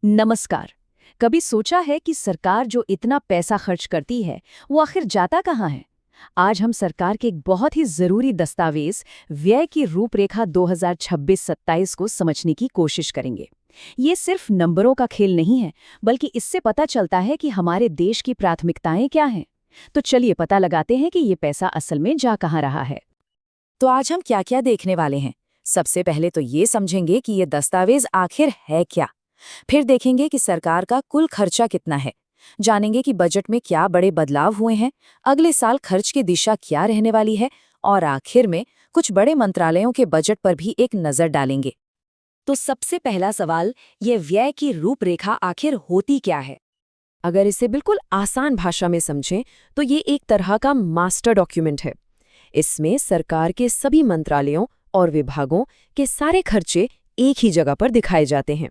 नमस्कार। कभी सोचा है कि सरकार जो इतना पैसा खर्च करती है वो आखिर जाता कहाँ है? आज हम सरकार के एक बहुत ही जरूरी दस्तावेज व्यय की रूपरेखा 2026-27 को समझने की कोशिश करेंगे। ये सिर्फ नंबरों का खेल नहीं है, बल्कि इससे पता चलता है कि हमारे देश की प्राथमिकताएं क्या हैं। तो चलिए पता लगाते हैं कि ये पैसा असल में जा कहाँ रहा है। तो आज हम क्या क्या देखने वाले हैं। सबसे पहले तो ये समझेंगे कि ये दस्तावेज आखिर है क्या। फिर देखेंगे कि सरकार का कुल खर्चा कितना है। जानेंगे कि बजट में क्या बड़े बदलाव हुए हैं, अगले साल खर्च की दिशा क्या रहने वाली है, और आखिर में कुछ बड़े मंत्रालयों के बजट पर भी एक नजर डालेंगे। तो सबसे पहला सवाल, ये व्यय की रूपरेखा आखिर होती क्या है? अगर इसे बिल्कुल आसान भाषा में समझें तो ये एक तरह का मास्टर डॉक्यूमेंट है। इसमें सरकार के सभी मंत्रालयों और विभागों के सारे खर्चे एक ही जगह पर दिखाए जाते हैं।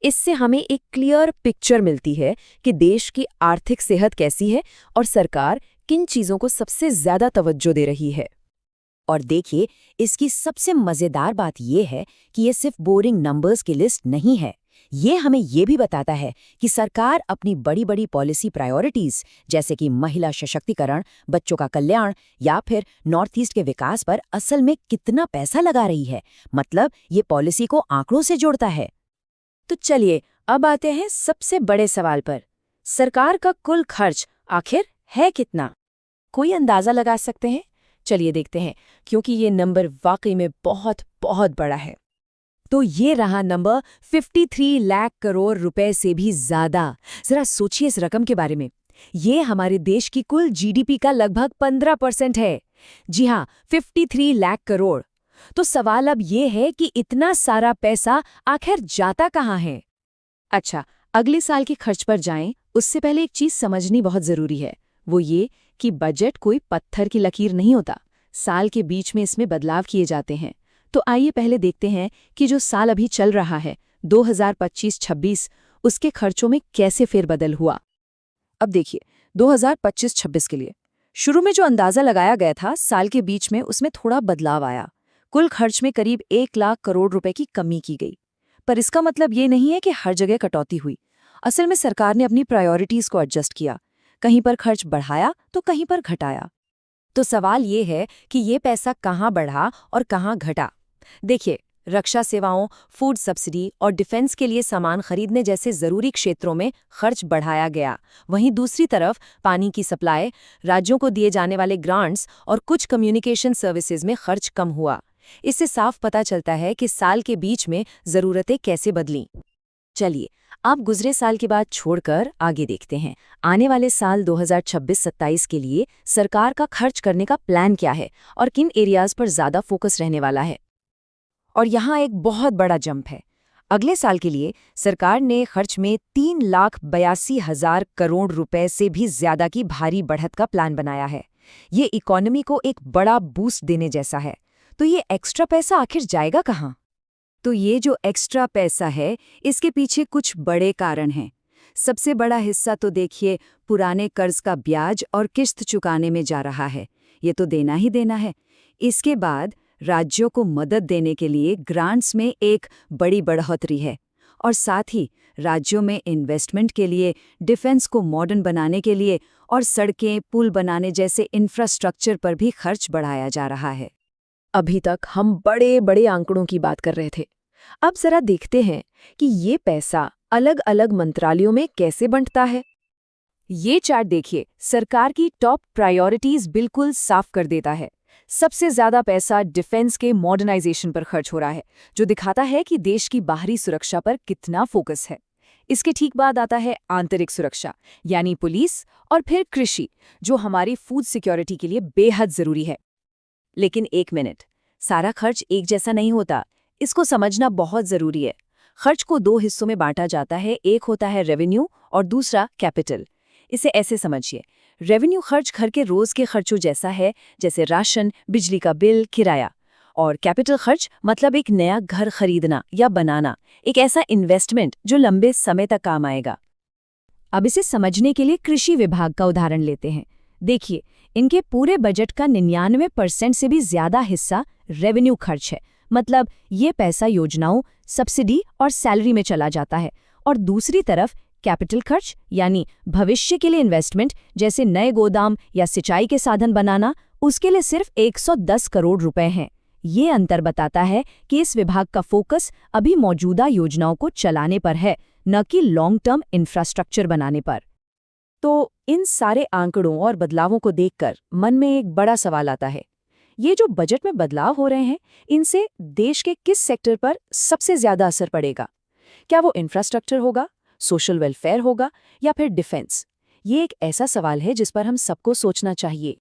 इससे हमें एक क्लियर पिक्चर मिलती है कि देश की आर्थिक सेहत कैसी है और सरकार किन चीज़ों को सबसे ज़्यादा तवज्जो दे रही है। और देखिए, इसकी सबसे मज़ेदार बात यह है कि ये सिर्फ बोरिंग नंबर्स की लिस्ट नहीं है। ये हमें ये भी बताता है कि सरकार अपनी बड़ी बड़ी पॉलिसी प्रायोरिटीज़, जैसे कि महिला सशक्तिकरण, बच्चों का कल्याण या फिर नॉर्थ ईस्ट के विकास पर असल में कितना पैसा लगा रही है। मतलब ये पॉलिसी को आंकड़ों से जोड़ता है। तो चलिए अब आते हैं सबसे बड़े सवाल पर। सरकार का कुल खर्च आखिर है कितना? कोई अंदाजा लगा सकते हैं? चलिए देखते हैं, क्योंकि ये नंबर वाकई में बहुत बहुत बड़ा है। तो ये रहा नंबर 53 लाख करोड़ रुपए से भी ज्यादा। जरा सोचिए इस रकम के बारे में। ये हमारे देश की कुल जीडीपी का लगभग 15% है। जी हाँ, 53 लाख करोड़। तो सवाल अब ये है कि इतना सारा पैसा आखिर जाता कहाँ है? अच्छा, अगले साल के खर्च पर जाएं, उससे पहले एक चीज समझनी बहुत जरूरी है। वो ये कि बजट कोई पत्थर की लकीर नहीं होता। साल के बीच में इसमें बदलाव किए जाते हैं। तो आइए पहले देखते हैं कि जो साल अभी चल रहा है 2025-26, उसके खर्चों में कैसे फेरबदल हुआ। अब देखिए, 2025-26 के लिए शुरू में जो अंदाजा लगाया गया था साल के बीच में, उसमें थोड़ा बदलाव आया। कुल खर्च में करीब 1 लाख करोड़ रुपए की कमी की गई। पर इसका मतलब ये नहीं है कि हर जगह कटौती हुई। असल में सरकार ने अपनी प्रायोरिटीज को एडजस्ट किया। कहीं पर खर्च बढ़ाया तो कहीं पर घटाया। तो सवाल ये है कि ये पैसा कहाँ बढ़ा और कहाँ घटा। देखिए, रक्षा सेवाओं, फूड सब्सिडी और डिफेंस के लिए सामान खरीदने जैसे जरूरी क्षेत्रों में खर्च बढ़ाया गया। वहीं दूसरी तरफ पानी की सप्लाई, राज्यों को दिए जाने वाले ग्रांट्स और कुछ कम्युनिकेशन सर्विसेज में खर्च कम हुआ। इससे साफ पता चलता है कि साल के बीच में जरूरतें कैसे बदलीं। चलिए आप गुजरे साल की बात छोड़कर आगे देखते हैं। आने वाले साल 2026-27 के लिए सरकार का खर्च करने का प्लान क्या है और किन एरियाज पर ज्यादा फोकस रहने वाला है। और यहाँ एक बहुत बड़ा जंप है। अगले साल के लिए सरकार ने खर्च में 3,82,000 करोड़ रुपए से भी ज्यादा की भारी बढ़त का प्लान बनाया है। ये इकोनॉमी को एक बड़ा बूस्ट देने जैसा है। तो ये एक्स्ट्रा पैसा आखिर जाएगा कहाँ? तो ये जो एक्स्ट्रा पैसा है, इसके पीछे कुछ बड़े कारण हैं। सबसे बड़ा हिस्सा तो देखिए, पुराने कर्ज का ब्याज और किस्त चुकाने में जा रहा है। ये तो देना ही देना है। इसके बाद राज्यों को मदद देने के लिए ग्रांट्स में एक बड़ी बढ़ोतरी है। और साथ ही राज्यों में इन्वेस्टमेंट के लिए, डिफेंस को मॉडर्न बनाने के लिए और सड़कें, पुल बनाने जैसे इंफ्रास्ट्रक्चर पर भी खर्च बढ़ाया जा रहा है। अभी तक हम बड़े बड़े आंकड़ों की बात कर रहे थे। अब जरा देखते हैं कि ये पैसा अलग अलग मंत्रालयों में कैसे बंटता है। ये चार्ट देखिए, सरकार की टॉप प्रायोरिटीज बिल्कुल साफ कर देता है। सबसे ज्यादा पैसा डिफेंस के मॉडर्नाइजेशन पर खर्च हो रहा है, जो दिखाता है कि देश की बाहरी सुरक्षा पर कितना फोकस है। इसके ठीक बाद आता है आंतरिक सुरक्षा, यानी पुलिस, और फिर कृषि, जो हमारी फूड सिक्योरिटी के लिए बेहद जरूरी है। लेकिन एक मिनट, सारा खर्च एक जैसा नहीं होता। इसको समझना बहुत जरूरी है। खर्च को दो हिस्सों में बांटा जाता है। एक होता है रेवेन्यू और दूसरा कैपिटल। इसे ऐसे समझिए, रेवेन्यू खर्च घर के रोज के खर्चों जैसा है, जैसे राशन, बिजली का बिल, किराया। और कैपिटल खर्च मतलब एक नया घर खरीदना या बनाना, एक ऐसा इन्वेस्टमेंट जो लंबे समय तक काम आएगा। अब इसे समझने के लिए कृषि विभाग का उदाहरण लेते हैं। देखिए, इनके पूरे बजट का 99% से भी ज्यादा हिस्सा रेवेन्यू खर्च है, मतलब ये पैसा योजनाओं, सब्सिडी और सैलरी में चला जाता है, और दूसरी तरफ कैपिटल खर्च यानी भविष्य के लिए इन्वेस्टमेंट, जैसे नए गोदाम या सिंचाई के साधन बनाना, उसके लिए सिर्फ 110 करोड़ रुपए हैं। ये अंतर बताता है कि इस विभाग का फोकस अभी मौजूदा योजनाओं को चलाने पर है, न कि लॉन्ग टर्म इंफ्रास्ट्रक्चर बनाने पर। तो इन सारे आंकड़ों और बदलावों को देखकर मन में एक बड़ा सवाल आता है, ये जो बजट में बदलाव हो रहे हैं, इनसे देश के किस सेक्टर पर सबसे ज्यादा असर पड़ेगा? क्या वो इंफ्रास्ट्रक्चर होगा, सोशल वेलफेयर होगा, या फिर डिफेंस? ये एक ऐसा सवाल है जिस पर हम सबको सोचना चाहिए।